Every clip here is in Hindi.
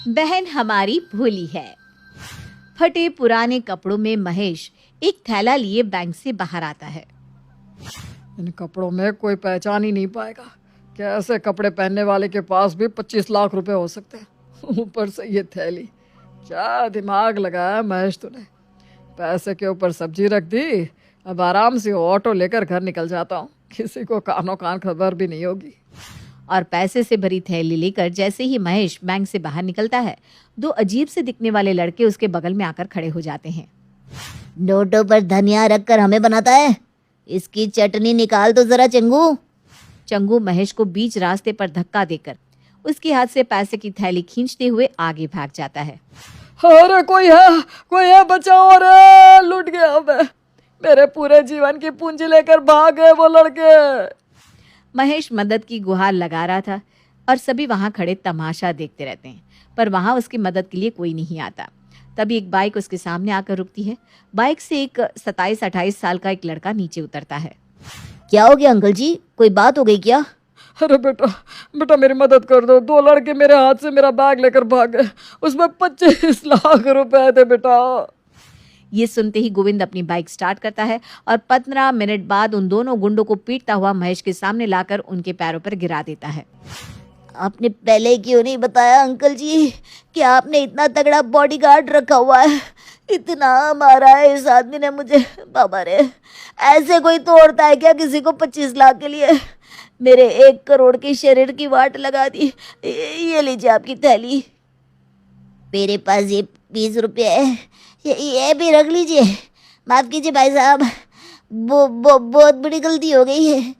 बहन हमारी भोली है। फटे पुराने कपड़ों में महेश एक थैला लिए बैंक से बाहर आता है। इन कपड़ों में कोई पहचान ही नहीं पाएगा। कैसे कपड़े पहनने वाले के पास भी 25 लाख रुपए हो सकते हैं, ऊपर से ये थैली। क्या दिमाग लगाया महेश तूने। पैसे के ऊपर सब्जी रख दी। अब आराम से ऑटो लेकर घर निकल जाता हूँ, किसी को कानों कान खबर भी नहीं होगी। और पैसे से भरी थैली लेकर जैसे ही महेश बैंक से बाहर निकलता है, दो अजीब से दिखने वाले लड़के उसके बगल में आकर खड़े हो जाते हैं। नोटों पर धनिया रखकर हमें बनाता है, इसकी चटनी निकाल तो जरा चंगू। चंगू महेश को बीच रास्ते पर धक्का देकर उसके हाथ से पैसे की थैली खींचते हुए आगे भाग जाता है। अरे कोई है, बचाओ, अरे लूट गया मैं। मेरे पूरे जीवन की पूंजी लेकर भाग गए वो लड़के। महेश मदद की गुहार लगा रहा था और सभी वहां खड़े तमाशा देखते रहते हैं, पर वहां उसकी मदद के लिए कोई नहीं आता। तभी एक बाइक उसके सामने आकर रुकती है। बाइक से एक 27-28 साल का एक लड़का नीचे उतरता है। क्या हो गया अंकल जी, कोई बात हो गई क्या? अरे बेटा मेरी मदद कर दो। दो लड़के मेरे हाथ से मेरा बैग लेकर भाग गए, उसमें 25 लाख रुपए थे बेटा। ये सुनते ही गोविंद अपनी बाइक स्टार्ट करता है और 15 मिनट बाद उन दोनों गुंडों को पीटता हुआ महेश के सामने लाकर उनके पैरों पर गिरा देता है। आपने पहले क्यों नहीं बताया अंकल जी कि आपने इतना तगड़ा बॉडीगार्ड रखा हुआ है? इतना मारा है इस आदमी ने मुझे, बाबा रे। ऐसे कोई तोड़ता है क्या किसी को 25 लाख के लिए? मेरे 1 करोड़ के शरीर की वाट लगा दी। ये लीजिए आपकी थैली। मेरे पास ये 20 रुपये है, ये भी रख लीजिए। माफ कीजिए भाई साहब, बहुत बड़ी गलती हो गई है।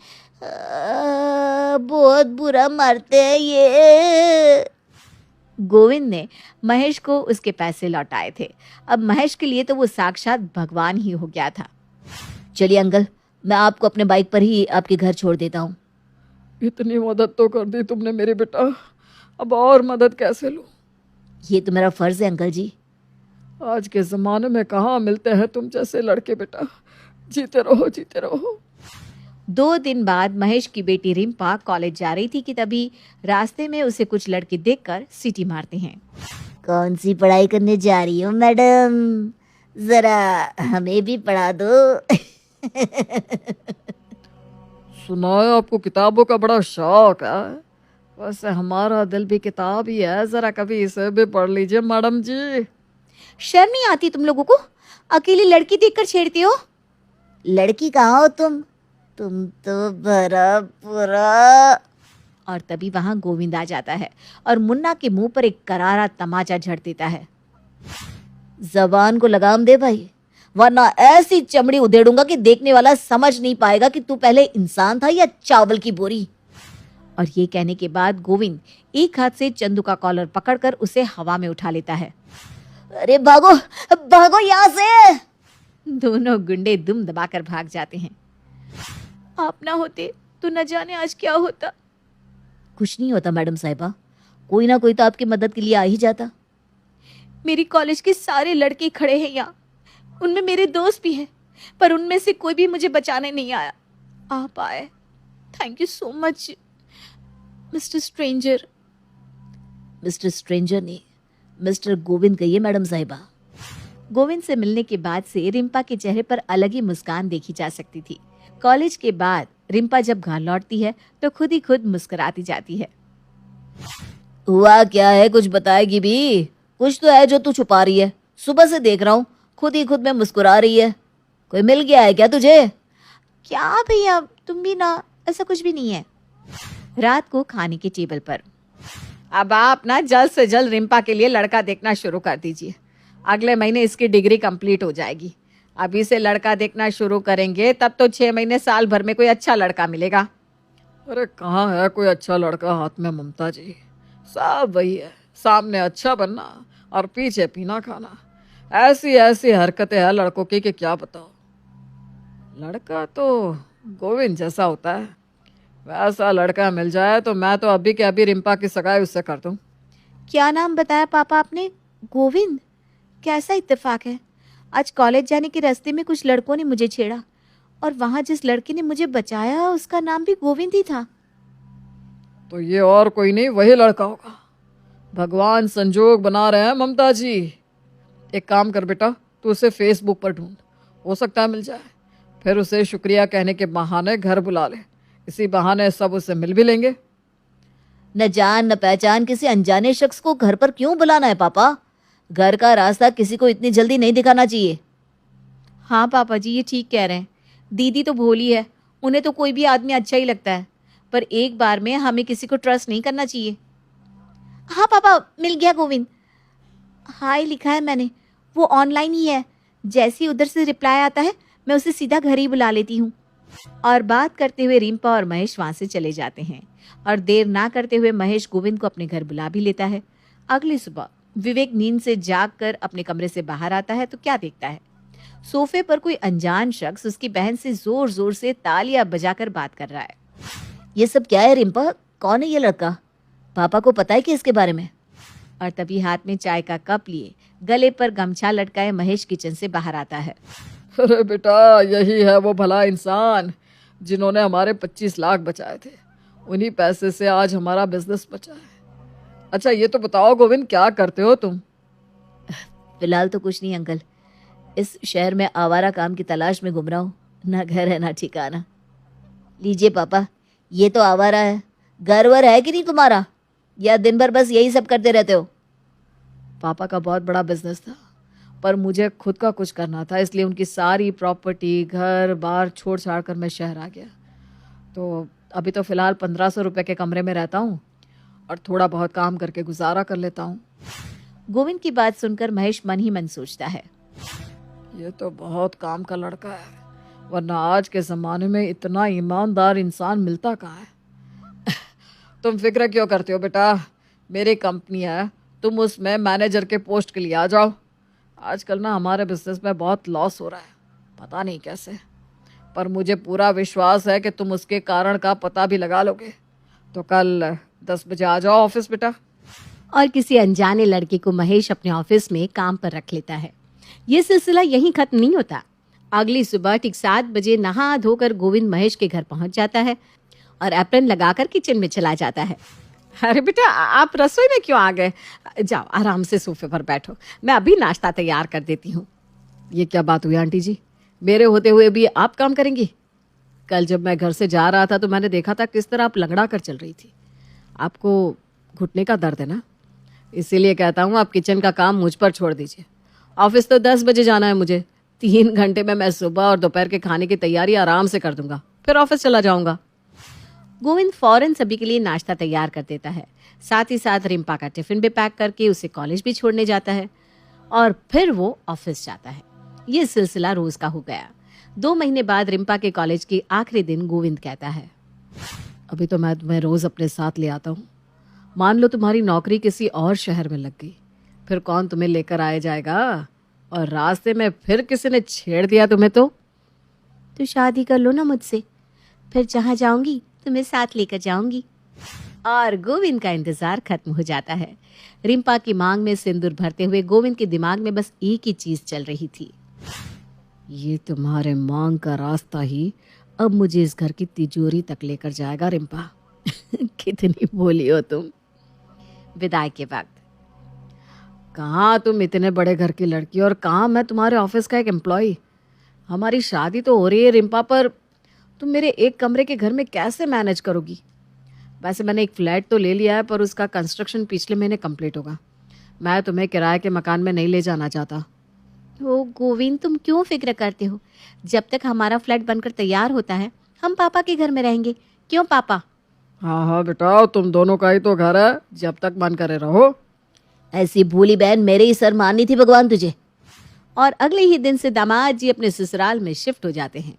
बहुत बुरा मारते हैं ये। गोविंद ने महेश को उसके पैसे लौटाए थे। अब महेश के लिए तो वो साक्षात भगवान ही हो गया था। चलिए अंकल, मैं आपको अपने बाइक पर ही आपके घर छोड़ देता हूँ। इतनी मदद तो कर दी तुमने मेरी बेटा, अब और मदद कैसे लूं? ये तो मेरा फर्ज है अंकल जी। आज के ज़माने में कहाँ मिलते हैं तुम जैसे लड़के बेटा। जीते रहो, जीते रहो। 2 दिन बाद महेश की बेटी रिम्पा कॉलेज जा रही थी कि तभी रास्ते में उसे कुछ लड़के देखकर सीटी मारते हैं। कौन सी पढ़ाई करने जा रही हो मैडम? जरा हमें भी पढ़ा दो। सुना है आपको किताबों का बड़ा शौक है। वैसे हमारा दिल भी किताब ही है, जरा कभी इसे भी पढ़ लीजिए मैडम जी। शर्म नहीं आती तुम लोगों को? अकेली लड़की देखकर छेड़ते हो। लड़की कहाँ हो तुम तो भरा पूरा। और तभी वहां गोविंद आ जाता है और मुन्ना के मुंह पर एक करारा तमाचा झड़ देता है। जबान को लगाम दे भाई, वरना ऐसी चमड़ी उधेड़ूंगा कि देखने वाला समझ नहीं पाएगा कि तू पहले इंसान था या चावल की बोरी। और ये कहने के बाद गोविंद एक हाथ से चंदू का कॉलर पकड़कर उसे हवा में उठा लेता है। अरे भागो भागो यहाँ से। दोनों गुंडे दुम दबाकर भाग जाते हैं। आप ना होते तो न जाने आज क्या होता। कुछ नहीं होता मैडम साहिबा, कोई ना कोई तो आपकी मदद के लिए आ ही जाता। मेरी कॉलेज के सारे लड़के खड़े हैं यहाँ, उनमें मेरे दोस्त भी हैं, पर उनमें से कोई भी मुझे बचाने नहीं आया। आप आए, thank you so much mister stranger. Mister stranger नहीं, मिस्टर गोविंद कहिए मैडम साहिबा। गोविंद से मिलने के बाद से रिम्पा के चेहरे पर अलग ही मुस्कान देखी जा सकती थी। कॉलेज के बाद रिम्पा जब घर लौटती है तो खुद ही खुद मुस्कुराती जाती है। हुआ क्या है, कुछ बताएगी भी? कुछ तो है जो तू छुपा रही है। सुबह से देख रहा हूँ खुद ही खुद में मुस्कुरा रही है। कोई मिल गया है क्या तुझे? क्या भैया, तुम भी ना, ऐसा कुछ भी नहीं है। रात को खाने के टेबल पर अब आप ना जल्द से जल्द रिम्पा के लिए लड़का देखना शुरू कर दीजिए। अगले महीने इसकी डिग्री कंप्लीट हो जाएगी। अभी से लड़का देखना शुरू करेंगे तब तो 6 महीने साल भर में कोई अच्छा लड़का मिलेगा। अरे कहाँ है कोई अच्छा लड़का हाथ में ममता जी। सब वही है, सामने अच्छा बनना और पीछे पीना खाना। ऐसी ऐसी हरकतें हैं लड़कों की कि क्या बताओ। लड़का तो गोविंद जैसा होता है, वैसा लड़का मिल जाए तो मैं तो अभी के अभी रिम्पा की सगाई उससे कर दूं। क्या नाम बताया पापा आपने? गोविंद? कैसा इत्तेफाक है, आज कॉलेज जाने के रास्ते में कुछ लड़कों ने मुझे छेड़ा और वहां जिस लड़के ने मुझे बचाया उसका नाम भी गोविंद ही था। तो ये और कोई नहीं, वही लड़का होगा। भगवान संजोग बना रहे हैं ममता जी। एक काम कर बेटा, तू उसे फेसबुक पर ढूंढ, हो सकता है मिल जाए। फिर उसे शुक्रिया कहने के बहाने घर बुला ले, इसी बहाने सब उससे मिल भी लेंगे। न जान न पहचान किसी अनजाने शख्स को घर पर क्यों बुलाना है पापा? घर का रास्ता किसी को इतनी जल्दी नहीं दिखाना चाहिए। हाँ पापा जी, ये ठीक कह रहे हैं। दीदी तो भोली है, उन्हें तो कोई भी आदमी अच्छा ही लगता है, पर एक बार में हमें किसी को ट्रस्ट नहीं करना चाहिए। हाँ पापा, मिल गया गोविंद। हाय लिखा है मैंने, वो ऑनलाइन ही है। जैसे ही उधर से रिप्लाई आता है मैं उसे सीधा घर ही बुला लेती हूँ। और बात करते हुए रिम्पा और महेश वहाँ से चले जाते हैं और देर ना करते हुए महेश गोविंद को अपने घर बुला भी लेता है। अगली सुबह विवेक नींद से जागकर अपने कमरे से बाहर आता है तो क्या देखता है, सोफे पर कोई अनजान शख्स उसकी बहन से जोर जोर से तालियां बजाकर बात कर रहा है। ये सब क्या है रिम्पा? कौन है ये लड़का? पापा को पता है कि इसके बारे में? और तभी हाथ में चाय का कप लिए गले पर गमछा लटकाए महेश किचन से बाहर आता है। अरे बेटा, यही है वो भला इंसान जिन्होंने हमारे 25 लाख बचाए थे। उन्हीं पैसे से आज हमारा बिजनेस बचा है। अच्छा ये तो बताओ गोविंद, क्या करते हो तुम? फिलहाल तो कुछ नहीं अंकल, इस शहर में आवारा काम की तलाश में घूम रहा हूँ। ना घर है ना ठिकाना। लीजिए पापा, ये तो आवारा है। घर वर है कि नहीं तुम्हारा, या दिन भर बस यही सब करते रहते हो? पापा का बहुत बड़ा बिजनेस था, पर मुझे खुद का कुछ करना था, इसलिए उनकी सारी प्रॉपर्टी घर बार छोड़ छाड़ कर मैं शहर आ गया। तो अभी तो फ़िलहाल 1500 रुपये के कमरे में रहता हूँ और थोड़ा बहुत काम करके गुजारा कर लेता हूँ। गोविंद की बात सुनकर महेश मन ही मन सोचता है, ये तो बहुत काम का लड़का है, वरना आज के ज़माने में इतना ईमानदार इंसान मिलता कहाँ है। तुम फिक्र क्यों करते हो बेटा, मेरी कंपनी है, तुम उसमें मैनेजर के पोस्ट के लिए आ जाओ। आजकल ना हमारे बिजनेस में बहुत लॉस हो रहा है, पता नहीं कैसे, पर मुझे पूरा विश्वास है कि तुम उसके कारण का पता भी लगा लोगे। तो कल 10 बजे आ जाओ ऑफिस बेटा। और किसी अनजाने लड़के को महेश अपने ऑफिस में काम पर रख लेता है। ये सिलसिला यहीं खत्म नहीं होता। अगली सुबह ठीक 7 बजे नहा धोकर गोविंद महेश के घर पहुंच जाता है और एप्रन लगाकर किचन में चला जाता है। अरे बेटा, आप रसोई में क्यों आ गए? जाओ आराम से सोफे पर बैठो, मैं अभी नाश्ता तैयार कर देती हूँ। ये क्या बात हुई आंटी जी, मेरे होते हुए भी आप काम करेंगी? कल जब मैं घर से जा रहा था तो मैंने देखा था किस तरह आप लंगड़ा कर चल रही थी। आपको घुटने का दर्द है ना, इसीलिए कहता हूँ आप किचन का काम मुझ पर छोड़ दीजिए। ऑफिस तो 10 बजे जाना है मुझे। 3 घंटे में मैं सुबह और दोपहर के खाने की तैयारी आराम से कर दूंगा, फिर ऑफिस चला जाऊंगा। गोविंद फौरन सभी के लिए नाश्ता तैयार कर देता है, साथ ही साथ रिम्पा का टिफिन भी पैक करके उसे कॉलेज भी छोड़ने जाता है और फिर वो ऑफिस जाता है। ये सिलसिला रोज का हो गया। 2 महीने बाद रिम्पा के कॉलेज के आखिरी दिन गोविंद कहता है, अभी तो मैं तुम्हें रोज अपने साथ ले आता हूँ। मान लो तुम्हारी नौकरी किसी और शहर में लग गई, फिर कौन तुम्हें लेकर आया जाएगा? और रास्ते में फिर किसी ने छेड़ दिया तुम्हें तो शादी कर लो ना मुझसे, फिर जहाँ जाऊंगी तुम्हें साथ लेकर जाऊंगी। और गोविंद का इंतजार खत्म हो जाता है। रिम्पा की मांग में सिंदूर भरते हुए गोविंद के दिमाग में बस एक ही चीज चल रही थी, ये तुम्हारे मांग का रास्ता ही अब मुझे इस घर की तिजोरी तक लेकर जाएगा रिम्पा। कितनी भोली हो तुम। विदाई के वक्त, कहाँ तुम इतने बड़े घर की लड़की और कहाँ मैं तुम्हारे ऑफिस का एक एम्प्लॉय। हमारी शादी तो हो रही है रिम्पा, पर तुम मेरे एक कमरे के घर में कैसे मैनेज करोगी? वैसे मैंने एक फ्लैट तो ले लिया है, पर उसका कंस्ट्रक्शन पिछले महीने कंप्लीट होगा। मैं तुम्हें किराए के मकान में नहीं ले जाना चाहता। ओ गोविंद, तुम क्यों फिक्र करते हो? जब तक हमारा फ्लैट बनकर तैयार होता है हम पापा के घर में रहेंगे। क्यों पापा? हाँ हाँ बेटा, तुम दोनों का ही तो घर है, जब तक मन करे रहो। ऐसी भूली बहन मेरे ही सर मारनी थी भगवान तुझे। और अगले ही दिन से दामाद जी अपने ससुराल में शिफ्ट हो जाते हैं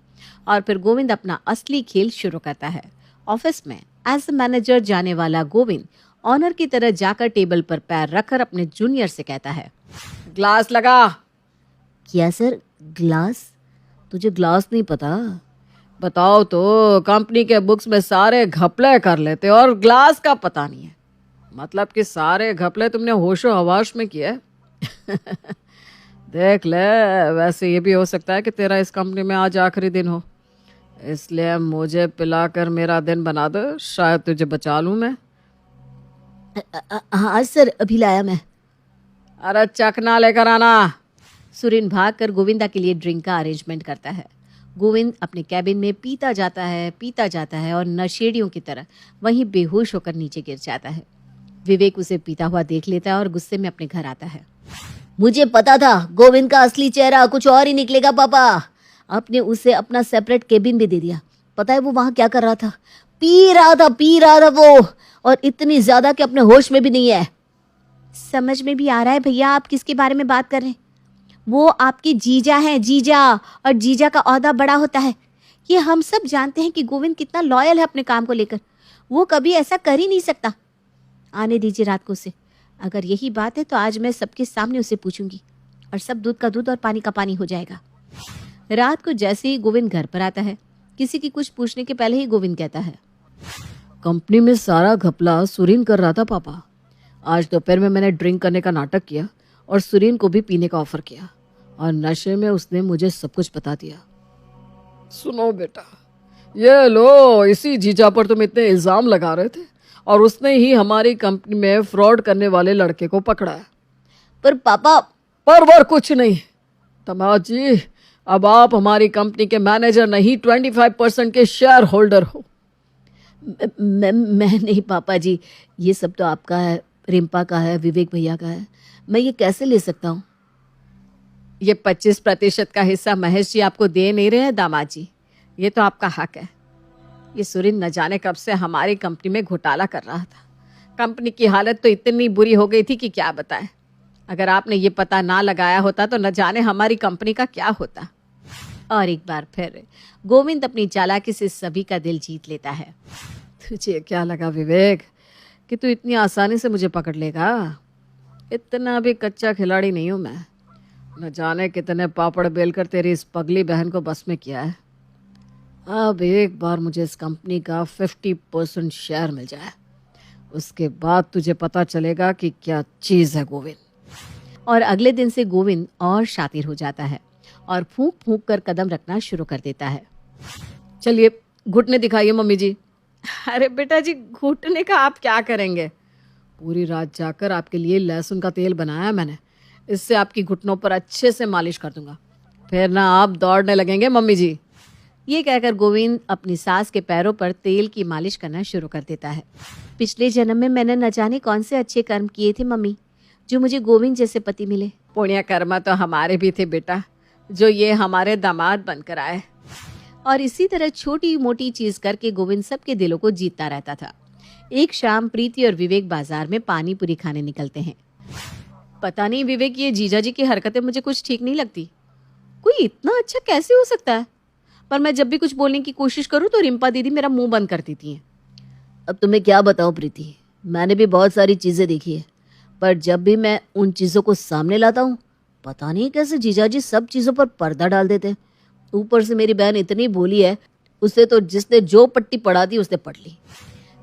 और फिर गोविंद अपना असली खेल शुरू करता है। ऑफिस में एज ए मैनेजर जाने वाला गोविंद ऑनर की तरह जाकर टेबल पर पैर रखकर अपने जूनियर से कहता है, ग्लास लगा। क्या सर, ग्लास? तुझे ग्लास नहीं पता? बताओ तो, कंपनी के बुक्स में सारे घपले कर लेते और ग्लास का पता नहीं है। मतलब कि सारे घपले तुमने होशो हवाश में किए। देख ले, वैसे ये भी हो सकता है कि तेरा इस कंपनी में आज आखिरी दिन हो, इसलिए मुझे पिलाकर मेरा दिन बना दो, शायद तुझे बचा लूं मैं। हाँ सर, अभी लाया मैं। अरे चखना लेकर आना। सुरीन भागकर गोविंदा के लिए ड्रिंक का अरेंजमेंट करता है। गोविंद अपने कैबिन में पीता जाता है और नशेड़ियों की तरह वहीं बेहोश होकर नीचे गिर जाता है। विवेक उसे पीता हुआ देख लेता है और गुस्से में अपने घर आता है। मुझे पता था गोविंद का असली चेहरा कुछ और ही निकलेगा पापा। आपने उसे अपना सेपरेट केबिन भी दे दिया। पता है वो वहां क्या कर रहा था? पी रहा था वो, और इतनी ज्यादा कि अपने होश में भी नहीं है। समझ में भी आ रहा है भैया आप किसके बारे में बात कर रहे हैं। वो आपके जीजा हैं, जीजा, और जीजा का ओहदा बड़ा होता है। ये हम सब जानते हैं कि गोविंद कितना लॉयल है अपने काम को लेकर। वो कभी ऐसा कर ही नहीं सकता। आने दीजिए रात को उसे। अगर यही बात है तो आज मैं सबके सामने उसे पूछूंगी और सब दूध का दूध और पानी का पानी हो जाएगा। रात को जैसे ही गोविंद घर पर आता है, किसी की कुछ पूछने के पहले ही गोविंद कहता है, कंपनी में सारा घपला सुरीन कर रहा था पापा। आज दोपहर में मैंने ड्रिंक करने का नाटक किया और सुरीन को भी पीने का ऑफर किया और नशे में उसने मुझे सब कुछ बता दिया। सुनो बेटा, ये लो, इसी जीजा पर तुम इतने इल्जाम लगा रहे थे और उसने ही हमारी कंपनी में फ्रॉड करने वाले लड़के को पकड़ा है। पर पापा, पर कुछ नहीं तमाज जी, अब आप हमारी कंपनी के मैनेजर नहीं 25% के शेयर होल्डर हो। मैं नहीं पापा जी, ये सब तो आपका है, रिम्पा का है, विवेक भैया का है। मैं ये कैसे ले सकता हूँ? ये 25% का हिस्सा महेश जी आपको दे नहीं रहे हैं दामाद जी। ये तो आपका हक है। ये सुरीन न जाने कब से हमारी कंपनी में घोटाला कर रहा था। कंपनी की हालत तो इतनी बुरी हो गई थी कि क्या बताएं। अगर आपने ये पता ना लगाया होता तो न जाने हमारी कंपनी का क्या होता। और एक बार फिर गोविंद अपनी चालाकी से सभी का दिल जीत लेता है। तुझे क्या लगा विवेक कि तू इतनी आसानी से मुझे पकड़ लेगा? इतना भी कच्चा खिलाड़ी नहीं हूं मैं। न जाने कितने पापड़ बेलकर तेरी इस पगली बहन को बस में किया है। अब एक बार मुझे इस कंपनी का 50% शेयर मिल जाए, उसके बाद तुझे पता चलेगा कि क्या चीज़ है गोविंद। और अगले दिन से गोविंद और शातिर हो जाता है और फूंक फूंक कर कदम रखना शुरू कर देता है। चलिए घुटने दिखाइए मम्मी जी। अरे बेटा जी, घुटने का आप क्या करेंगे? पूरी रात जाकर आपके लिए लहसुन का तेल बनाया मैंने, इससे आपकी घुटनों पर अच्छे से मालिश कर दूंगा, फिर ना आप दौड़ने लगेंगे मम्मी जी। ये कहकर गोविंद अपनी सास के पैरों पर तेल की मालिश करना शुरू कर देता है। पिछले जन्म में मैंने न जाने कौन से अच्छे कर्म किए थे मम्मी, जो मुझे गोविंद जैसे पति मिले। पुण्य कर्म तो हमारे भी थे बेटा, जो ये हमारे दामाद बनकर आए। और इसी तरह छोटी मोटी चीज करके गोविंद सबके दिलों को जीतता रहता था। एक शाम प्रीति और विवेक बाजार में पानी पूरी खाने निकलते हैं। पता नहीं विवेक, ये जीजा जी की हरकतें मुझे कुछ ठीक नहीं लगती। कोई इतना अच्छा कैसे हो सकता है? पर मैं जब भी कुछ बोलने की कोशिश करूं तो रिम्पा दीदी मेरा मुंह बंद कर देती हैं। अब तुम्हें क्या बताऊं प्रीति, मैंने भी बहुत सारी चीजें देखी है, पर जब भी मैं उन चीजों को सामने लाता हूँ, पता नहीं कैसे जीजाजी सब चीजों पर पर्दा डाल देते। ऊपर से मेरी बहन इतनी भोली है, उसे तो जिसने जो पट्टी पढ़ा दी उसने पढ़ ली।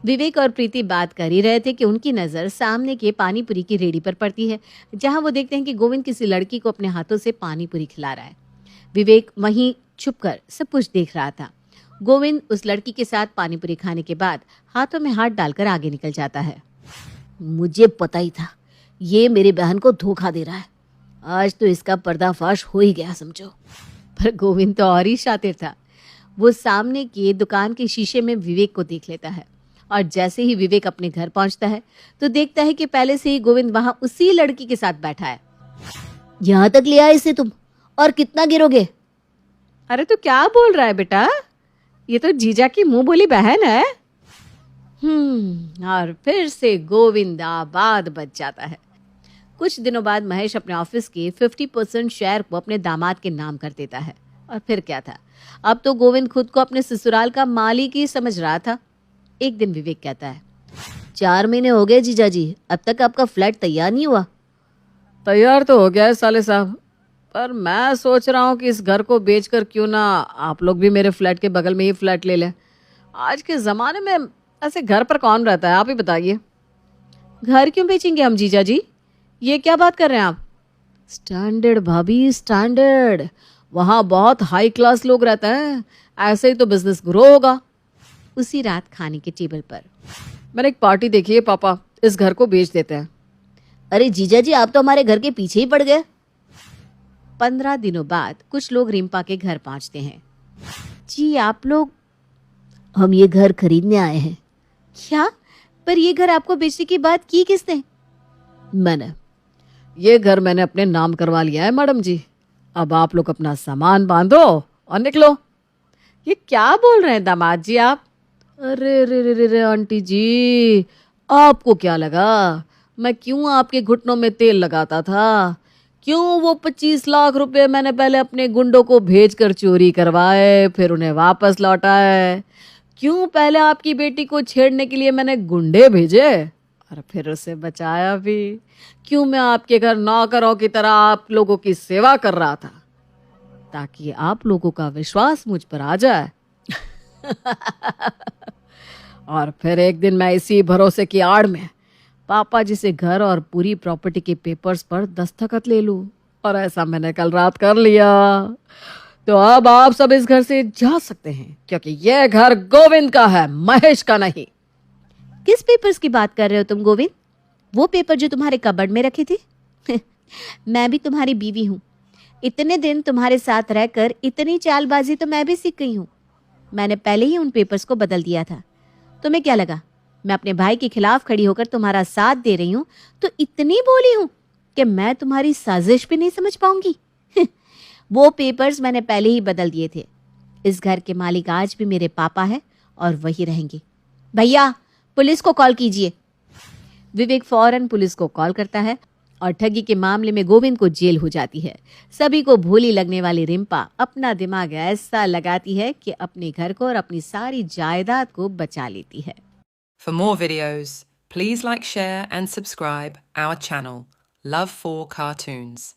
विवेक और प्रीति बात कर ही रहे थे कि उनकी नजर सामने के पानी पूरी की रेडी पर पड़ती है, जहां वो देखते हैं कि गोविंद किसी लड़की को अपने हाथों से पानी पूरी खिला रहा है। विवेक वहीं छुपकर सब कुछ देख रहा था। गोविंद उस लड़की के साथ पानी पूरी खाने के बाद हाथों में हाथ डालकर आगे निकल जाता है। मुझे पता ही था ये मेरी बहन को धोखा दे रहा है, आज तो इसका पर्दाफाश हो ही गया समझो। पर गोविंद तो और ही शातिर था। वो सामने की दुकान के शीशे में विवेक को देख लेता है और जैसे ही विवेक अपने घर पहुंचता है तो देखता है कि पहले से ही गोविंद वहां उसी लड़की के साथ बैठा है। यहाँ तक ले आए इसे तुम, और कितना गिरोगे? अरे तो क्या बोल रहा है बेटा, ये तो जीजा की मुंह बोली बहन है। और फिर से गोविंद आबाद बच जाता है। कुछ दिनों बाद महेश अपने ऑफिस के 50% शेयर को अपने दामाद के नाम कर देता है। और फिर क्या था, अब तो गोविंद खुद को अपने ससुराल का मालिक ही समझ रहा था। एक दिन विवेक कहता है, 4 महीने हो गए जीजाजी, अब तक आपका फ्लैट तैयार नहीं हुआ। तैयार तो हो गया है साले साहब, पर मैं सोच रहा हूँ कि इस घर को बेचकर क्यों ना आप लोग भी मेरे फ्लैट के बगल में ही फ्लैट ले लें। आज के ज़माने में ऐसे घर पर कौन रहता है, आप ही बताइए। घर क्यों बेचेंगे हम जीजा जी, ये क्या बात कर रहे हैं आप? स्टैंडर्ड भाभी, स्टैंडर्ड। वहाँ बहुत हाई क्लास लोग रहते हैं, ऐसे ही तो बिजनेस ग्रो होगा। उसी रात खाने के टेबल पर मैंने एक पार्टी देखी है पापा, इस घर को बेच देते हैं। अरे जीजा जी, आप तो हमारे घर के पीछे ही पड़ गए। 15 दिनों बाद कुछ लोग रिम्पा के घर पहुंचते हैं। जी आप लोग? हम ये घर खरीदने आए हैं। क्या? पर ये घर आपको बेचने की बात की किसने? मैंने। ये घर मैंने अपने नाम करवा लिया है मैडम जी। अब आप लोग अपना सामान बांधो और निकलो। ये क्या बोल रहे हैं दामाद जी आप? अरे रे रे रे रे आंटी जी, आपको क्या लगा मैं क्यों आपके घुटनों में तेल लगाता था? क्यों वो 25 लाख रुपए मैंने पहले अपने गुंडों को भेजकर चोरी करवाए, फिर उन्हें वापस लौटाए? क्यों पहले आपकी बेटी को छेड़ने के लिए मैंने गुंडे भेजे और फिर उसे बचाया भी? क्यों मैं आपके घर नौकरों की तरह आप लोगों की सेवा कर रहा था, ताकि आप लोगों का विश्वास मुझ पर आ जाए। और फिर एक दिन मैं इसी भरोसे की आड़ में पापा जी से घर और पूरी प्रॉपर्टी के पेपर्स पर दस्तखत ले लूं, और ऐसा मैंने कल रात कर लिया। तो अब आप सब इस घर से जा सकते हैं, क्योंकि यह घर गोविंद का है, महेश का नहीं। किस पेपर्स की बात कर रहे हो तुम गोविंद? वो पेपर जो तुम्हारे कबर्ड में रखे थे? मैं भी तुम्हारी बीवी हूँ। इतने दिन तुम्हारे साथ रहकर इतनी चालबाजी तो मैं भी सीख गई हूँ। मैंने पहले ही उन पेपर्स को बदल दिया था। तुम्हें क्या लगा मैं अपने भाई के खिलाफ खड़ी होकर तुम्हारा साथ दे रही हूँ तो इतनी बोली हूँ कि मैं तुम्हारी साजिश भी नहीं समझ पाऊंगी? वो पेपर्स मैंने पहले ही बदल दिए थे। इस घर के मालिक आज भी मेरे पापा है और वही रहेंगे। भैया पुलिस को कॉल कीजिए। विवेक फौरन पुलिस को कॉल करता है और ठगी के मामले में गोविंद को जेल हो जाती है। सभी को भोली लगने वाली रिम्पा अपना दिमाग ऐसा लगाती है कि अपने घर को और अपनी सारी जायदाद को बचा लेती है। For more videos, please like, share and subscribe our channel, Love for Cartoons.